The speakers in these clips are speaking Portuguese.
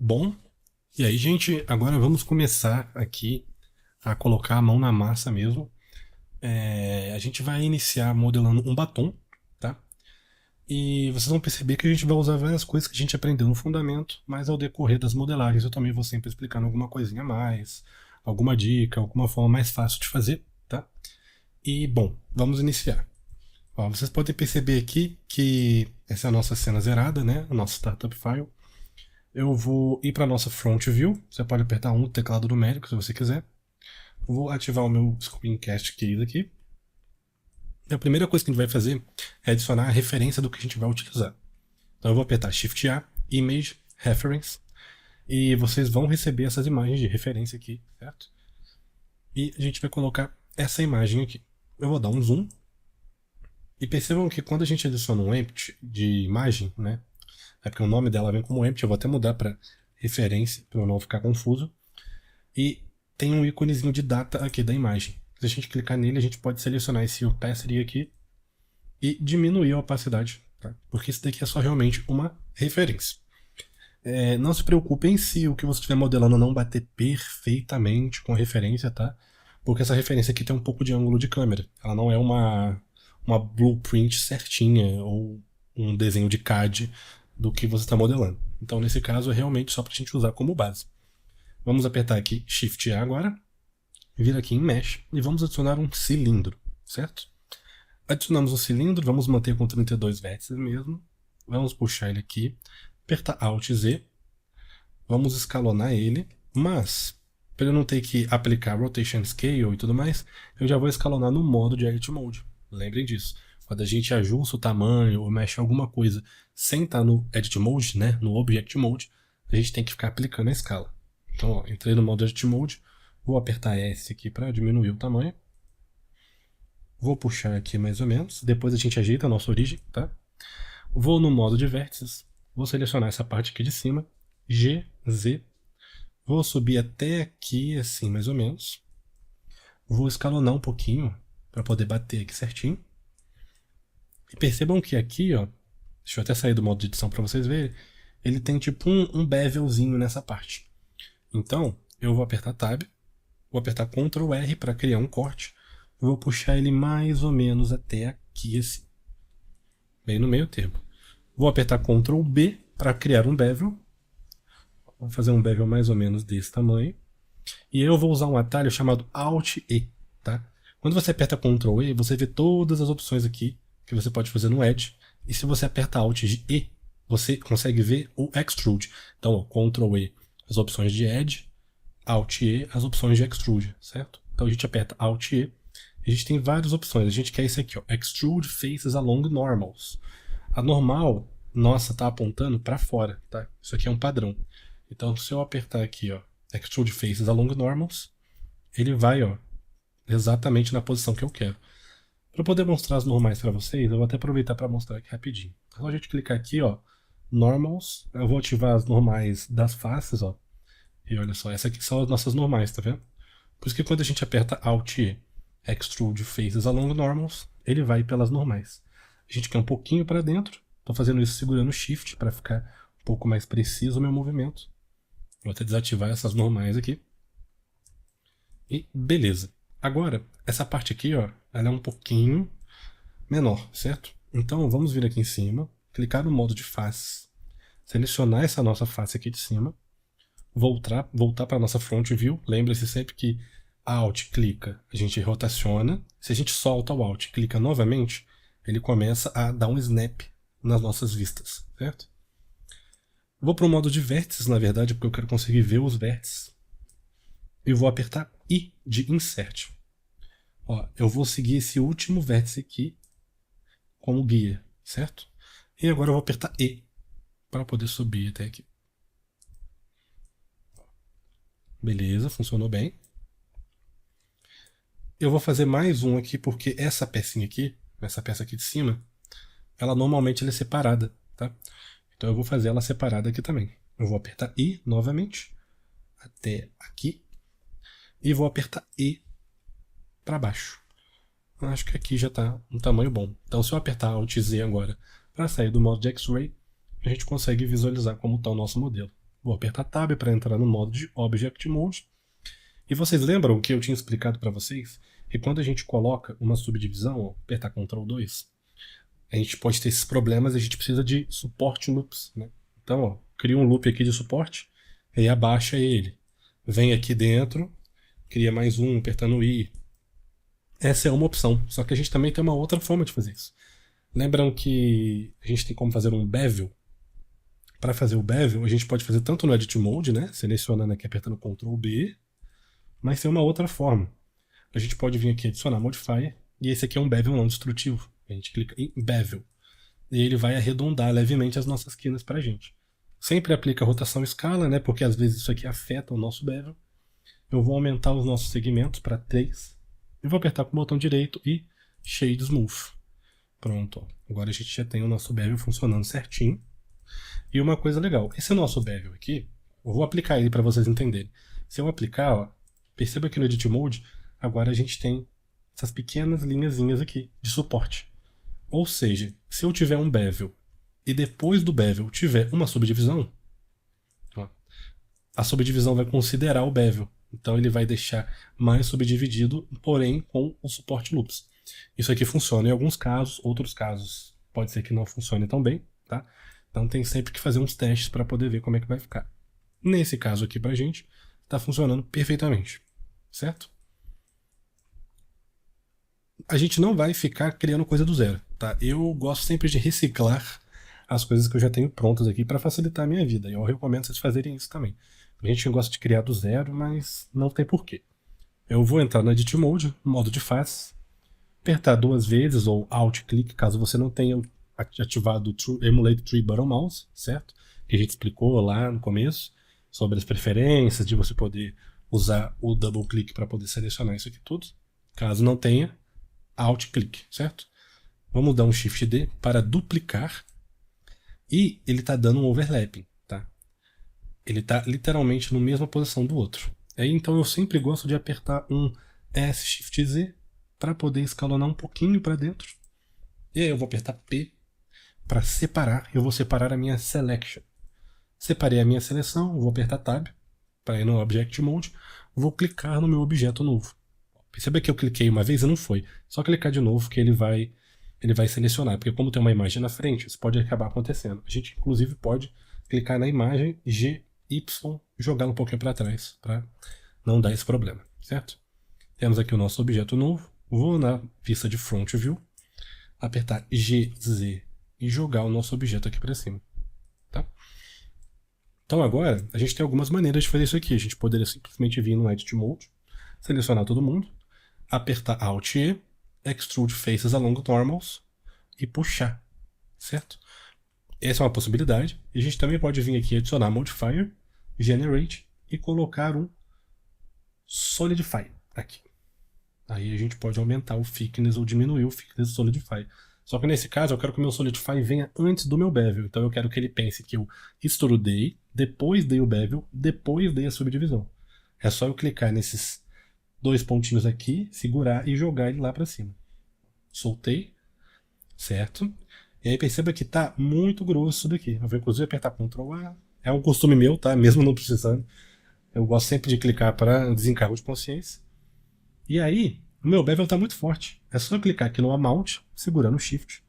Bom, e aí, gente, agora vamos começar aqui a colocar a mão na massa mesmo. A gente vai iniciar modelando um batom, tá? E vocês vão perceber que a gente vai usar várias coisas que a gente aprendeu no fundamento, mas ao decorrer das modelagens eu também vou sempre explicando alguma coisinha a mais, alguma dica, alguma forma mais fácil de fazer, tá? E, bom, vamos iniciar. Ó, vocês podem perceber aqui que essa é a nossa cena zerada, né? O nosso startup file. Eu vou ir para a nossa front view. Você pode apertar um teclado numérico se você quiser. Vou ativar o meu screencast case aqui. E a primeira coisa que a gente vai fazer é adicionar a referência do que a gente vai utilizar. Então eu vou apertar Shift A, Image, Reference, e vocês vão receber essas imagens de referência aqui, certo? E a gente vai colocar essa imagem aqui. Eu vou dar um zoom. E percebam que quando a gente adiciona um empty de imagem, né? É porque o nome dela vem como empty, eu vou até mudar para referência, para eu não ficar confuso. E tem um íconezinho de data aqui da imagem. Se a gente clicar nele, a gente pode selecionar esse opacity aqui e diminuir a opacidade, tá? Porque isso daqui é só realmente uma referência. Não se preocupem se o que você estiver modelando não bater perfeitamente com a referência, tá? Porque essa referência aqui tem um pouco de ângulo de câmera. Ela não é uma blueprint certinha ou um desenho de CAD do que você está modelando. Então, nesse caso, é realmente só para a gente usar como base. Vamos apertar aqui Shift A agora, vir aqui em Mesh e vamos adicionar um cilindro, certo? Adicionamos um cilindro, vamos manter com 32 vértices mesmo. Vamos puxar ele aqui, apertar Alt Z, vamos escalonar ele, mas para eu não ter que aplicar Rotation Scale e tudo mais, eu já vou escalonar no modo de Edit Mode. Lembrem disso. Quando a gente ajusta o tamanho ou mexe alguma coisa sem estar no Edit Mode, né, no Object Mode, a gente tem que ficar aplicando a escala. Então, ó, entrei no modo Edit Mode, vou apertar S aqui para diminuir o tamanho. Vou puxar aqui mais ou menos, depois a gente ajeita a nossa origem, tá? Vou no modo de vértices, vou selecionar essa parte aqui de cima, G, Z, vou subir até aqui assim mais ou menos. Vou escalonar um pouquinho para poder bater aqui certinho. E percebam que aqui, ó, deixa eu até sair do modo de edição para vocês verem, ele tem tipo um bevelzinho nessa parte. Então, eu vou apertar Tab, vou apertar Ctrl R para criar um corte, vou puxar ele mais ou menos até aqui assim, bem no meio termo. Vou apertar Ctrl B para criar um bevel, vou fazer um bevel mais ou menos desse tamanho, e aí eu vou usar um atalho chamado Alt E, tá? Quando você aperta Ctrl E, você vê todas as opções aqui que você pode fazer no Edge, e se você apertar Alt E, você consegue ver o Extrude. Então, ó, Ctrl E, as opções de Edge, Alt E, as opções de Extrude, certo? Então a gente aperta Alt E, a gente tem várias opções, a gente quer isso aqui, ó, Extrude Faces Along Normals. A normal, nossa, tá apontando para fora, tá? Isso aqui é um padrão. Então se eu apertar aqui, ó, Extrude Faces Along Normals, ele vai, ó, exatamente na posição que eu quero. Para poder mostrar as normais para vocês, eu vou até aproveitar para mostrar aqui rapidinho. É só a gente clicar aqui, ó, Normals, eu vou ativar as normais das faces, ó. E olha só, essas aqui são as nossas normais, tá vendo? Por isso que quando a gente aperta Alt E, Extrude Faces Along Normals, ele vai pelas normais. A gente quer um pouquinho para dentro, tô fazendo isso segurando o Shift para ficar um pouco mais preciso o meu movimento. Vou até desativar essas normais aqui. E beleza. Agora, essa parte aqui, ó, ela é um pouquinho menor, certo? Então vamos vir aqui em cima, clicar no modo de face, selecionar essa nossa face aqui de cima, voltar para a nossa front view. Lembre-se sempre que Alt clica, a gente rotaciona. Se a gente solta o Alt e clica novamente, ele começa a dar um snap nas nossas vistas, certo? Vou para o modo de vértices, na verdade, porque eu quero conseguir ver os vértices. E vou apertar I de Insert. Ó, eu vou seguir esse último vértice aqui como guia, certo? E agora eu vou apertar E para poder subir até aqui. Beleza, funcionou bem. Eu vou fazer mais um aqui porque essa pecinha aqui, essa peça aqui de cima, ela normalmente ela é separada, tá? Então eu vou fazer ela separada aqui também. Eu vou apertar I novamente, até aqui, e vou apertar E para baixo. Eu acho que aqui já está um tamanho bom. Então se eu apertar Alt Z agora para sair do modo de X-Ray, a gente consegue visualizar como está o nosso modelo. Vou apertar Tab para entrar no modo de Object Mode. E vocês lembram que eu tinha explicado para vocês que quando a gente coloca uma subdivisão, ó, apertar Ctrl 2, a gente pode ter esses problemas e a gente precisa de suporte loops, né? Então, ó, cria um loop aqui de suporte e abaixa ele. Vem aqui dentro, cria mais um apertando I. Essa é uma opção, só que a gente também tem uma outra forma de fazer isso. Lembram que a gente tem como fazer um bevel? Para fazer o bevel, a gente pode fazer tanto no Edit Mode, né? Selecionando aqui, apertando Ctrl B, mas tem uma outra forma. A gente pode vir aqui adicionar Modifier, e esse aqui é um bevel não destrutivo. A gente clica em Bevel, e ele vai arredondar levemente as nossas quinas para a gente. Sempre aplica rotação escala, né? Porque às vezes isso aqui afeta o nosso bevel. Eu vou aumentar os nossos segmentos para 3, e vou apertar com o botão direito e Shade Smooth. Pronto, ó. Agora a gente já tem o nosso bevel funcionando certinho. E uma coisa legal, esse nosso bevel aqui, eu vou aplicar ele para vocês entenderem. Se eu aplicar, ó, perceba que no Edit Mode, agora a gente tem essas pequenas linhazinhas aqui de suporte. Ou seja, se eu tiver um bevel e depois do bevel tiver uma subdivisão, ó, a subdivisão vai considerar o bevel. Então ele vai deixar mais subdividido, porém com o suporte loops. Isso aqui funciona em alguns casos, outros casos pode ser que não funcione tão bem, tá? Então tem sempre que fazer uns testes para poder ver como é que vai ficar. Nesse caso aqui pra gente, está funcionando perfeitamente, certo? A gente não vai ficar criando coisa do zero, tá? Eu gosto sempre de reciclar as coisas que eu já tenho prontas aqui para facilitar a minha vida. E eu recomendo vocês fazerem isso também. A gente gosta de criar do zero, mas não tem porquê. Eu vou entrar no Edit Mode, modo de face, apertar 2 vezes ou Alt-Click, caso você não tenha ativado o Emulate Tree Button Mouse, certo? Que a gente explicou lá no começo, sobre as preferências, de você poder usar o Double Click para poder selecionar isso aqui tudo. Caso não tenha, Alt-Click, certo? Vamos dar um Shift D para duplicar. E ele está dando um overlapping, tá? Ele está literalmente na mesma posição do outro. Aí, então eu sempre gosto de apertar um S Shift Z para poder escalonar um pouquinho para dentro. E aí eu vou apertar P para separar. Eu vou separar a minha selection. Separei a minha seleção, vou apertar Tab para ir no Object Mode. Vou clicar no meu objeto novo. Perceba que eu cliquei uma vez e não foi. Só clicar de novo que ele vai selecionar. Porque como tem uma imagem na frente, isso pode acabar acontecendo. A gente inclusive pode clicar na imagem G, Y, jogar um pouquinho para trás, para não dar esse problema, certo? Temos aqui o nosso objeto novo. Vou na vista de Front View, apertar G, Z e jogar o nosso objeto aqui para cima, tá? Então agora, a gente tem algumas maneiras de fazer isso aqui. A gente poderia simplesmente vir no Edit Mode, selecionar todo mundo, apertar Alt E, Extrude Faces Along Normals e puxar, certo? Essa é uma possibilidade. E a gente também pode vir aqui adicionar Modifier, Generate e colocar um Solidify aqui. Aí a gente pode aumentar o thickness ou diminuir o thickness do Solidify. Só que nesse caso eu quero que o meu Solidify venha antes do meu bevel. Então eu quero que ele pense que eu extrudei, depois dei o bevel, depois dei a subdivisão. É só eu clicar nesses 2 pontinhos aqui, segurar e jogar ele lá para cima. Soltei, certo? E aí perceba que tá muito grosso isso daqui. Eu vou inclusive apertar Ctrl A. É um costume meu, tá? Mesmo não precisando. Eu gosto sempre de clicar para desencargo de consciência. E aí, o meu bevel está muito forte. É só eu clicar aqui no Amount, segurando o Shift.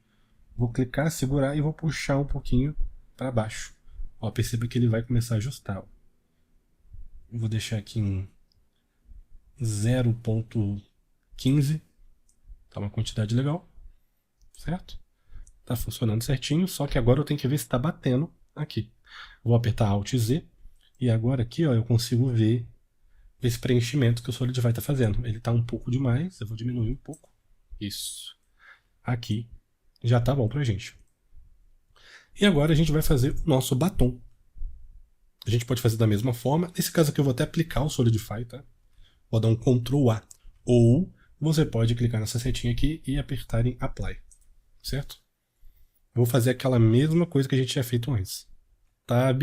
Vou clicar, segurar e vou puxar um pouquinho para baixo. Ó, perceba que ele vai começar a ajustar. Ó. Eu vou deixar aqui em 0.15. Tá uma quantidade legal. Certo? Tá funcionando certinho, só que agora eu tenho que ver se está batendo aqui. Vou apertar Alt Z. E agora aqui ó, eu consigo ver esse preenchimento que o Solidify está fazendo. Ele está um pouco demais, eu vou diminuir um pouco. Isso. Aqui já está bom para a gente. E agora a gente vai fazer o nosso batom. A gente pode fazer da mesma forma. Nesse caso aqui eu vou até aplicar o Solidify, tá? Vou dar um Ctrl A. Ou você pode clicar nessa setinha aqui e apertar em Apply. Certo? Eu vou fazer aquela mesma coisa que a gente tinha feito antes. Tab,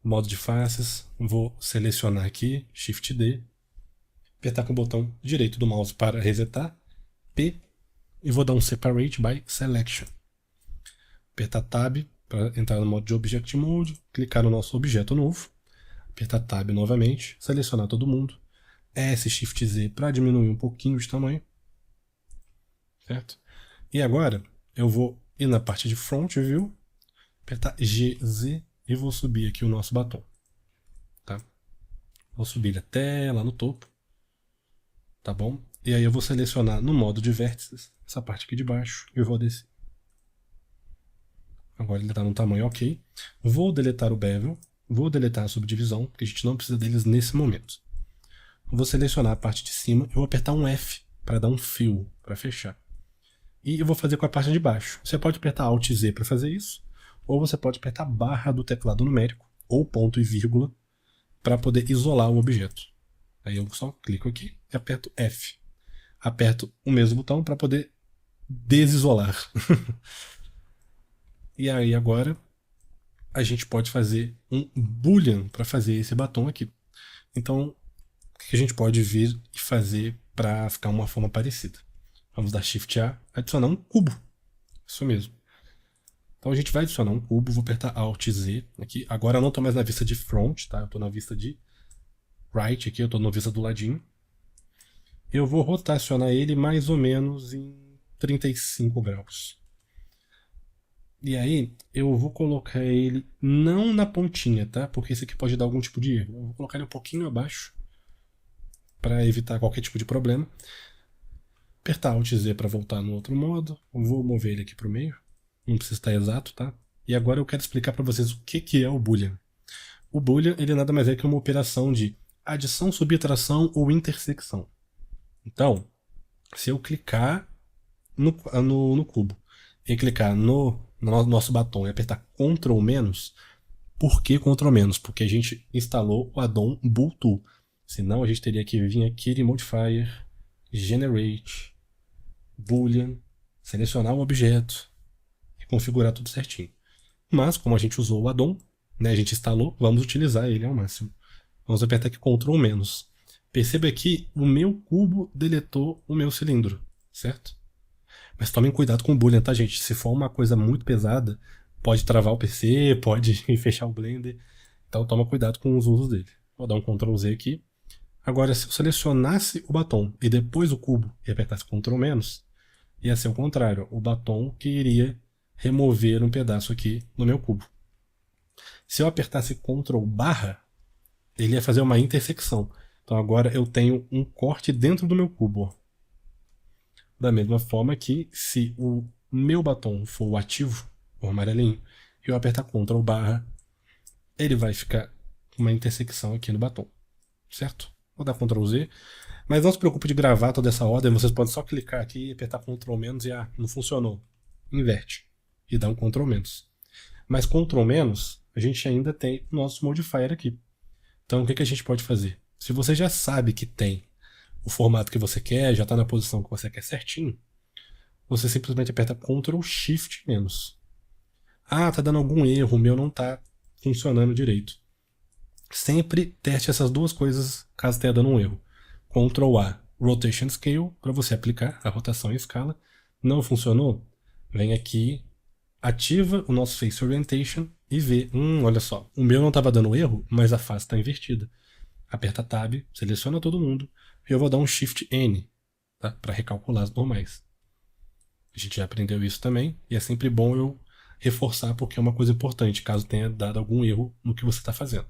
modo de faces, vou selecionar aqui, Shift D, apertar com o botão direito do mouse para resetar, P, e vou dar um Separate by Selection. Apertar Tab, para entrar no modo de Object Mode, clicar no nosso objeto novo, apertar Tab novamente, selecionar todo mundo, S, Shift Z para diminuir um pouquinho de tamanho, certo? E agora eu vou ir na parte de Front View, apertar GZ e vou subir aqui o nosso batom, tá? Vou subir até lá no topo, tá bom? E aí eu vou selecionar no modo de vértices, essa parte aqui de baixo, e eu vou descer. Agora ele está no tamanho ok. Vou deletar o bevel, vou deletar a subdivisão, porque a gente não precisa deles nesse momento. Vou selecionar a parte de cima e vou apertar um F para dar um fill, para fechar. E eu vou fazer com a parte de baixo. Você pode apertar Alt Z para fazer isso, ou você pode apertar barra do teclado numérico, ou ponto e vírgula, para poder isolar o objeto. Aí eu só clico aqui e aperto F. Aperto o mesmo botão para poder desisolar. E aí agora a gente pode fazer um boolean para fazer esse batom aqui. Então, o que a gente pode vir e fazer para ficar uma forma parecida? Vamos dar Shift A, adicionar um cubo. Isso mesmo. Então a gente vai adicionar um cubo, vou apertar Alt Z aqui. Agora eu não estou mais na vista de front, tá? Eu estou na vista de right aqui, eu estou na vista do ladinho. Eu vou rotacionar ele mais ou menos em 35 graus. E aí, eu vou colocar ele não na pontinha, tá? Porque esse aqui pode dar algum tipo de erro. Eu vou colocar ele um pouquinho abaixo para evitar qualquer tipo de problema. Apertar Alt Z para voltar no outro modo. Vou mover ele aqui para o meio. Não precisa estar exato, tá? E agora eu quero explicar para vocês o que é o Boolean. O Boolean, ele nada mais é que uma operação de adição, subtração ou intersecção. Então, se eu clicar no cubo e clicar no nosso batom e apertar Ctrl menos, por que Ctrl menos? Porque a gente instalou o addon Bool Tool. Senão a gente teria que vir aqui em Modifier, Generate, Boolean, selecionar o objeto e configurar tudo certinho. Mas, como a gente usou o addon, né, a gente instalou, vamos utilizar ele ao máximo. Vamos apertar aqui Ctrl menos. Perceba que o meu cubo deletou o meu cilindro, certo? Mas tomem cuidado com o Boolean, tá, gente? Se for uma coisa muito pesada, pode travar o PC, pode fechar o Blender. Então toma cuidado com os usos dele. Vou dar um Ctrl Z aqui. Agora, se eu selecionasse o batom e depois o cubo e apertasse Ctrl menos, ia ser o contrário. O batom que iria remover um pedaço aqui no meu cubo. Se eu apertasse Ctrl barra, ele ia fazer uma intersecção. Então agora eu tenho um corte dentro do meu cubo. Da mesma forma que se o meu batom for o ativo, o amarelinho, e eu apertar Ctrl barra, ele vai ficar uma intersecção aqui no batom. Certo? Vou dar Ctrl Z. Mas não se preocupe de gravar toda essa ordem, vocês podem só clicar aqui e apertar Ctrl menos e não funcionou. Inverte. E dá um Ctrl menos. Mas Ctrl menos, a gente ainda tem o nosso modifier aqui. Então o que a gente pode fazer? Se você já sabe que tem o formato que você quer, já está na posição que você quer certinho, você simplesmente aperta Ctrl Shift menos. Ah, tá dando algum erro, o meu não está funcionando direito. Sempre teste essas duas coisas caso tenha dando um erro. Ctrl A, Rotation Scale, para você aplicar a rotação em escala. Não funcionou? Vem aqui, ativa o nosso Face Orientation e vê, olha só, o meu não estava dando erro, mas a face está invertida. Aperta Tab, seleciona todo mundo, e eu vou dar um Shift N, tá? Para recalcular as normais. A gente já aprendeu isso também, e é sempre bom eu reforçar porque é uma coisa importante, caso tenha dado algum erro no que você está fazendo.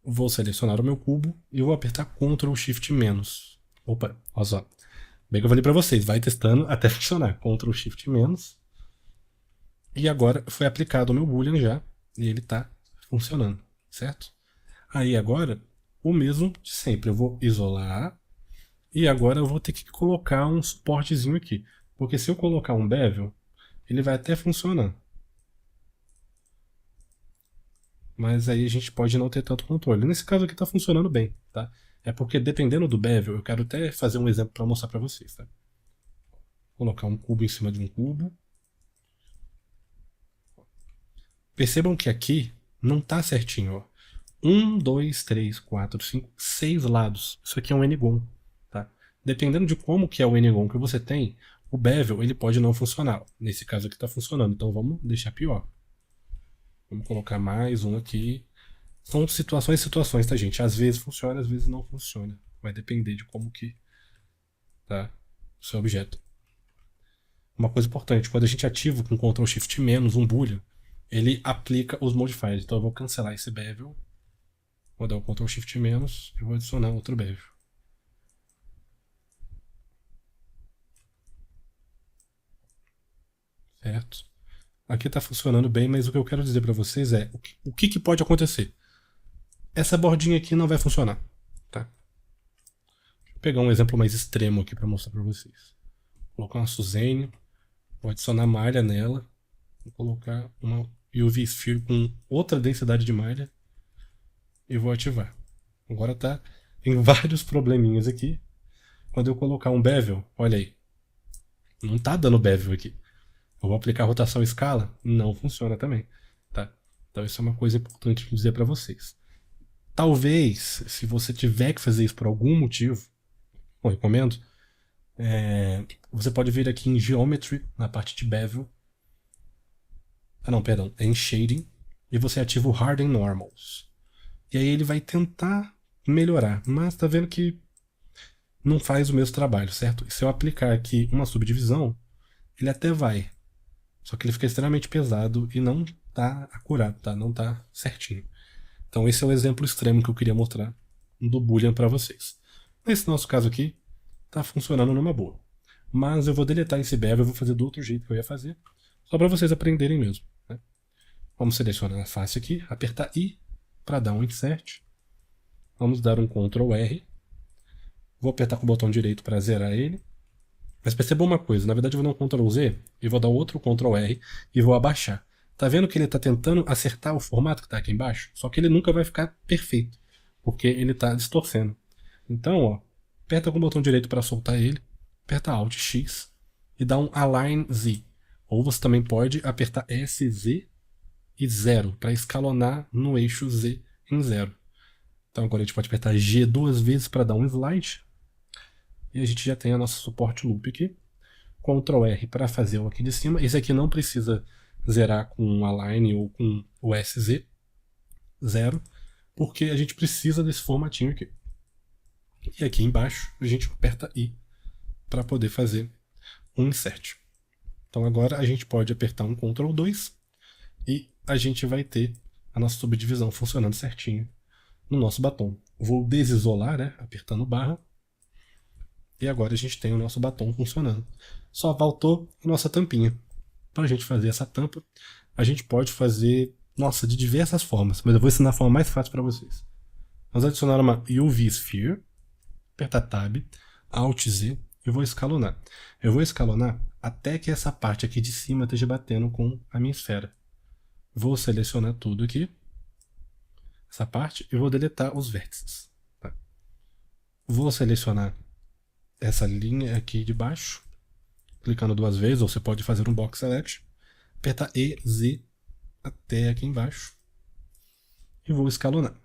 Vou selecionar o meu cubo e vou apertar Ctrl Shift menos. Opa, olha só. Bem que eu falei para vocês, vai testando até funcionar. Ctrl Shift menos. E agora foi aplicado o meu Boolean já, e ele está funcionando, certo? Aí agora, o mesmo de sempre. Eu vou isolar, e agora eu vou ter que colocar um suportezinho aqui. Porque se eu colocar um bevel, ele vai até funcionar. Mas aí a gente pode não ter tanto controle. Nesse caso aqui está funcionando bem, tá? É porque dependendo do bevel, eu quero até fazer um exemplo para mostrar para vocês, tá? Vou colocar um cubo em cima de um cubo. Percebam que aqui não está certinho, ó. 1, 2, 3, 4, 5, 6 lados. Isso aqui é um N-gon, tá? Dependendo de como que é o N-gon que você tem, o bevel ele pode não funcionar. Nesse caso aqui está funcionando, então vamos deixar pior. Vamos colocar mais um aqui. São situações e situações, tá, gente? Às vezes funciona, às vezes não funciona. Vai depender de como que tá o seu objeto. Uma coisa importante, quando a gente ativa com Ctrl Shift menos um boolean, ele aplica os modifiers. Então eu vou cancelar esse bevel, vou dar o Ctrl Shift menos e vou adicionar outro bevel. Certo? Aqui está funcionando bem, mas o que eu quero dizer para vocês é o que pode acontecer. Essa bordinha aqui não vai funcionar, tá? Vou pegar um exemplo mais extremo aqui para mostrar para vocês. Vou colocar uma Suzane, vou adicionar malha nela, vou colocar uma UV Sphere com outra densidade de malha e vou ativar. Agora tá em vários probleminhas aqui. Quando eu colocar um bevel, olha aí, não tá dando bevel aqui. Eu vou aplicar rotação e escala, não funciona também, tá? Então isso é uma coisa importante de dizer para vocês. Talvez, se você tiver que fazer isso por algum motivo, eu recomendo, você pode vir aqui em Geometry, na parte de Bevel. Não, perdão, é em Shading, e você ativa o Harden Normals. E aí ele vai tentar melhorar, mas tá vendo que não faz o mesmo trabalho, certo? E se eu aplicar aqui uma subdivisão, ele até vai, só que ele fica extremamente pesado e não tá acurado, tá? Não tá certinho. Então esse é o exemplo extremo que eu queria mostrar do Boolean para vocês. Nesse nosso caso aqui, tá funcionando numa boa. Mas eu vou deletar esse bevel, eu vou fazer do outro jeito que eu ia fazer, só para vocês aprenderem mesmo. Né? Vamos selecionar a face aqui, apertar I para dar um insert. Vamos dar um Ctrl R. Vou apertar com o botão direito para zerar ele. Mas perceba uma coisa, na verdade eu vou dar um Ctrl Z e vou dar outro Ctrl R e vou abaixar. Tá vendo que ele está tentando acertar o formato que está aqui embaixo? Só que ele nunca vai ficar perfeito, porque ele está distorcendo. Então, ó, aperta com o botão direito para soltar ele, aperta Alt X e dá um Align Z. Ou você também pode apertar SZ e 0 para escalonar no eixo Z em 0. Então agora a gente pode apertar G duas vezes para dar um slide. E a gente já tem a nossa suporte loop aqui. Ctrl R para fazer o aqui de cima. Esse aqui não precisa zerar com Align ou com o SZ 0, porque a gente precisa desse formatinho aqui. E aqui embaixo a gente aperta I para poder fazer um insert. Então agora a gente pode apertar um Ctrl 2 e a gente vai ter a nossa subdivisão funcionando certinho no nosso batom. Vou desisolar, né, apertando barra. E agora a gente tem o nosso batom funcionando. Só faltou a nossa tampinha. Para a gente fazer essa tampa, a gente pode fazer, nossa, de diversas formas, mas eu vou ensinar a forma mais fácil para vocês. Vamos adicionar uma UV Sphere, apertar Tab, Alt Z e vou escalonar. Eu vou escalonar até que essa parte aqui de cima esteja batendo com a minha esfera. Vou selecionar tudo aqui, essa parte, e vou deletar os vértices. Tá? Vou selecionar essa linha aqui de baixo, clicando duas vezes, ou você pode fazer um Box Select, apertar E, Z até aqui embaixo e vou escalonar.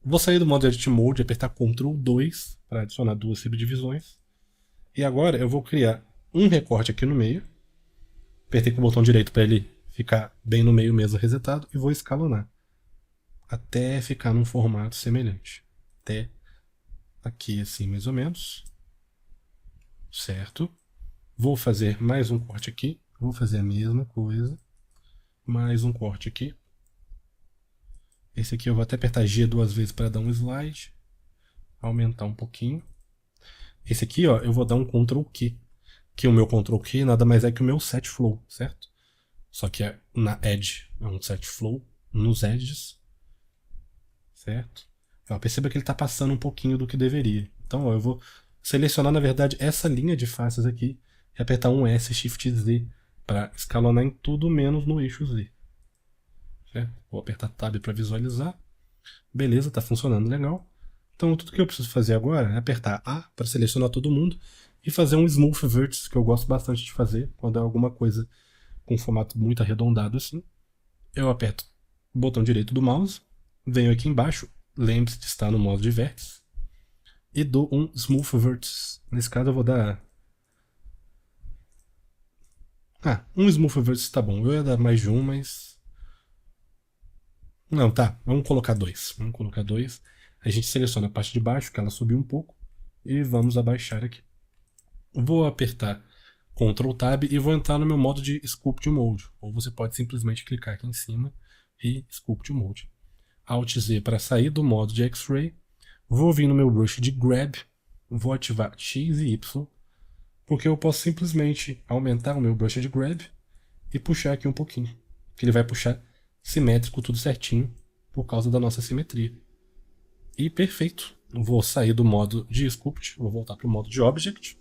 Vou sair do modo Edit Mode e apertar Ctrl 2 para adicionar duas subdivisões. E agora eu vou criar um recorte aqui no meio. Apertei com o botão direito para ele ficar bem no meio mesmo resetado e vou escalonar até ficar num formato semelhante. Até aqui assim mais ou menos. Certo? Vou fazer mais um corte aqui. Vou fazer a mesma coisa. Mais um corte aqui. Esse aqui eu vou até apertar G duas vezes para dar um slide. Aumentar um pouquinho. Esse aqui, ó, eu vou dar um Ctrl Q. Que o meu Ctrl Q nada mais é que o meu set flow, certo? Só que é na edge. É um set flow nos edges. Certo? Ó, perceba que ele está passando um pouquinho do que deveria. Então, ó, eu vou selecionar, na verdade, essa linha de faces aqui e apertar um S, Shift Z para escalonar em tudo menos no eixo Z. Certo? Vou apertar Tab para visualizar. Beleza, está funcionando legal. Então tudo que eu preciso fazer agora é apertar A para selecionar todo mundo e fazer um Smooth Vertex, que eu gosto bastante de fazer quando é alguma coisa com formato muito arredondado assim. Eu aperto o botão direito do mouse, venho aqui embaixo, lembre-se de estar no modo de vértice, e dou um Smooth Vertex. Nesse caso eu vou dar Ah, um Smooth Vertex tá bom. Eu ia dar mais de um, mas... Não, tá. Vamos colocar dois. Vamos colocar dois. A gente seleciona a parte de baixo, que ela subiu um pouco. E vamos abaixar aqui. Vou apertar Ctrl Tab e vou entrar no meu modo de Sculpt Mode. Ou você pode simplesmente clicar aqui em cima e Sculpt Mode. Alt Z para sair do modo de X-Ray. Vou vir no meu brush de Grab. Vou ativar X e Y. Porque eu posso simplesmente aumentar o meu brush de Grab e puxar aqui um pouquinho. Que ele vai puxar simétrico, tudo certinho, por causa da nossa simetria. E perfeito. Vou sair do modo de Sculpt, vou voltar para o modo de Object.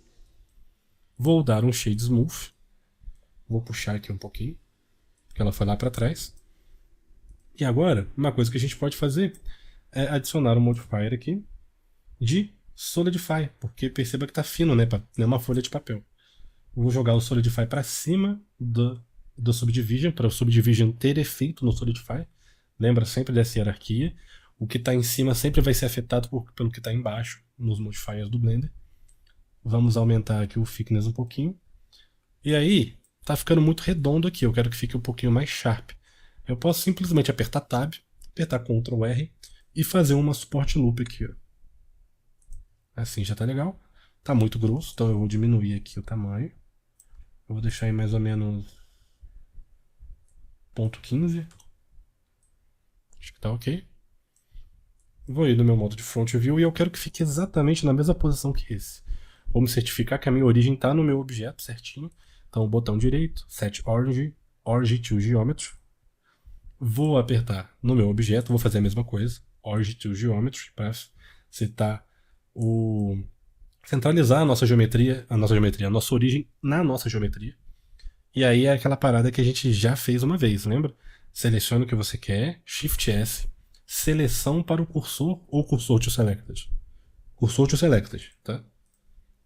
Vou dar um Shade Smooth. Vou puxar aqui um pouquinho, porque ela foi lá para trás. E agora, uma coisa que a gente pode fazer é adicionar um modifier aqui de Solidify, porque perceba que está fino, né? Não é uma folha de papel. Vou jogar o Solidify para cima do Subdivision, para o Subdivision ter efeito no Solidify. Lembra sempre dessa hierarquia. O que está em cima sempre vai ser afetado pelo que está embaixo, nos modifiers do Blender. Vamos aumentar aqui o thickness um pouquinho. E aí, tá ficando muito redondo aqui, eu quero que fique um pouquinho mais sharp. Eu posso simplesmente apertar Tab, apertar Ctrl R e fazer uma Support Loop aqui. Ó. Assim já tá legal. Tá muito grosso, então eu vou diminuir aqui o tamanho. Eu vou deixar aí mais ou menos 0.15. Acho que tá ok. Vou ir no meu modo de Front View e eu quero que fique exatamente na mesma posição que esse. Vou me certificar que a minha origem está no meu objeto certinho. Então, botão direito, Set Origin to Geometry. Vou apertar no meu objeto, vou fazer a mesma coisa, Origin to Geometry, para setar centralizar a nossa geometria, a nossa origem na nossa geometria. E aí é aquela parada que a gente já fez uma vez, lembra? Selecione o que você quer, Shift S, seleção para o cursor ou cursor to selected. Cursor to selected, tá?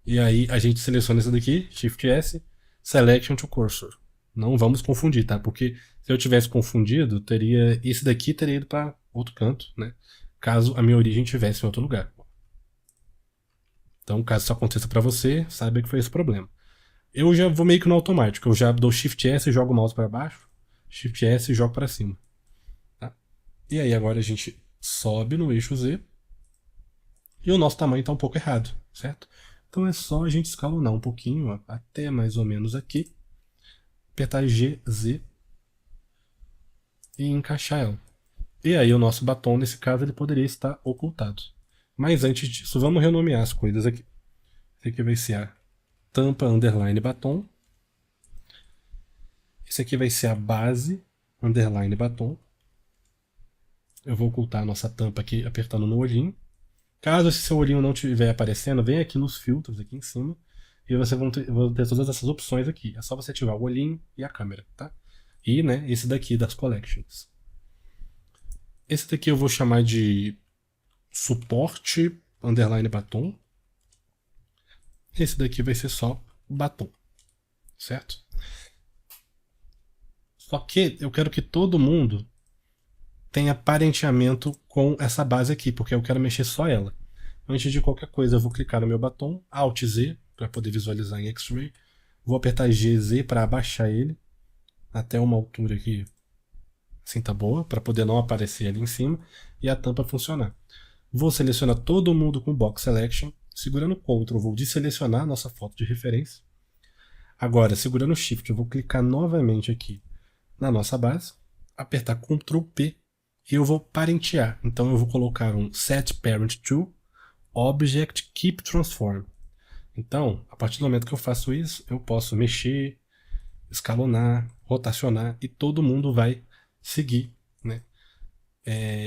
E aí a gente seleciona isso daqui, Shift S, Selection to Cursor. Não vamos confundir, tá? Porque se eu tivesse confundido, esse daqui teria ido para outro canto, né? Caso a minha origem estivesse em outro lugar. Então, caso isso aconteça para você, saiba que foi esse problema. Eu já vou meio que no automático. Eu já dou Shift S e jogo o mouse para baixo, Shift S e jogo para cima. Tá? E aí agora a gente sobe no eixo Z e o nosso tamanho está um pouco errado, certo? Então é só a gente escalonar um pouquinho, ó, até mais ou menos aqui, apertar G, Z e encaixar ela. E aí o nosso batom, nesse caso, ele poderia estar ocultado. Mas antes disso, vamos renomear as coisas aqui. Esse aqui vai ser a tampa underline batom. Esse aqui vai ser a base underline batom. Eu vou ocultar a nossa tampa aqui apertando no olhinho. Caso esse seu olhinho não estiver aparecendo, vem aqui nos filtros, aqui em cima. E você vai ter todas essas opções aqui. É só você ativar o olhinho e a câmera, tá? E, né, esse daqui das collections. Esse daqui eu vou chamar de suporte underline batom. Esse daqui vai ser só batom, certo? Só que eu quero que todo mundo tenha parenteamento com essa base aqui, porque eu quero mexer só ela. Antes de qualquer coisa, eu vou clicar no meu batom, Alt Z, para poder visualizar em X-Ray. Vou apertar GZ para abaixar ele até uma altura aqui, assim tá boa, para poder não aparecer ali em cima e a tampa funcionar. Vou selecionar todo mundo com Box Selection. Segurando Ctrl, vou desselecionar a nossa foto de referência. Agora, segurando Shift, eu vou clicar novamente aqui na nossa base, apertar Ctrl P e eu vou parentear. Então eu vou colocar um Set Parent to Object Keep Transform. Então, a partir do momento que eu faço isso, eu posso mexer, escalonar, rotacionar e todo mundo vai seguir, né?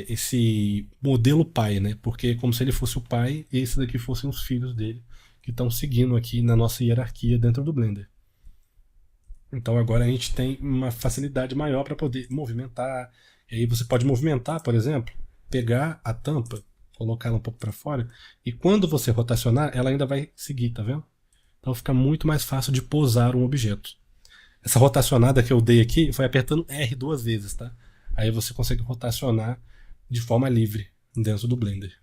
Esse modelo pai, né? Porque é como se ele fosse o pai e esse daqui fossem os filhos dele que estão seguindo aqui na nossa hierarquia dentro do Blender. Então agora a gente tem uma facilidade maior para poder movimentar. E aí você pode movimentar, por exemplo, pegar a tampa, colocar ela um pouco para fora e quando você rotacionar, ela ainda vai seguir, tá vendo? Então fica muito mais fácil de posar um objeto. Essa rotacionada que eu dei aqui foi apertando R 2 vezes, tá? Aí você consegue rotacionar de forma livre dentro do Blender.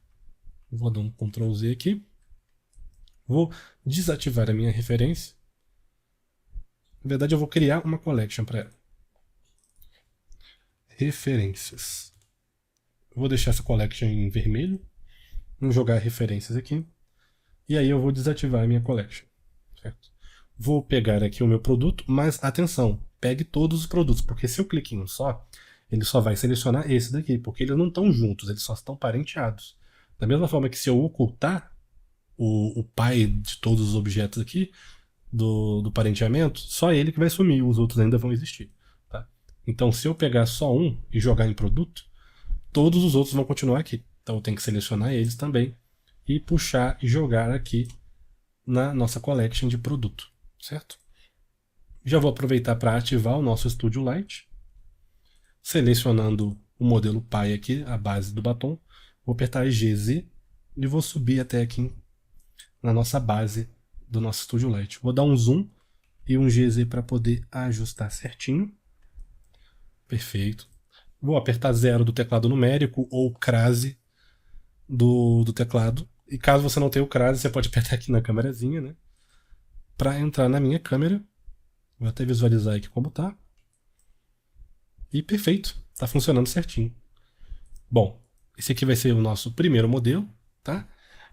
Vou dar um Ctrl Z aqui. Vou desativar a minha referência. Na verdade, eu vou criar uma collection para ela. Referências. Vou deixar essa collection em vermelho. Vamos jogar referências aqui. E aí eu vou desativar a minha collection. Certo? Vou pegar aqui o meu produto, mas atenção, pegue todos os produtos, porque se eu clicar em um só, ele só vai selecionar esse daqui, porque eles não estão juntos, eles só estão parenteados. Da mesma forma que se eu ocultar o pai de todos os objetos aqui, do parenteamento, só ele que vai sumir, os outros ainda vão existir. Tá? Então se eu pegar só um e jogar em produto, todos os outros vão continuar aqui. Então eu tenho que selecionar eles também e puxar e jogar aqui na nossa collection de produto, certo? Já vou aproveitar para ativar o nosso Studio Light, selecionando o modelo Pi aqui, a base do batom, vou apertar GZ e vou subir até aqui na nossa base do nosso Studio Light. Vou dar um zoom e um GZ para poder ajustar certinho. Perfeito. Vou apertar 0 do teclado numérico ou crase do teclado. E caso você não tenha o crase, você pode apertar aqui na câmerazinha, né? Para entrar na minha câmera. Vou até visualizar aqui como tá. E perfeito, tá funcionando certinho. Bom, esse aqui vai ser o nosso primeiro modelo, tá?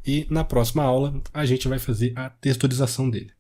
E na próxima aula a gente vai fazer a texturização dele.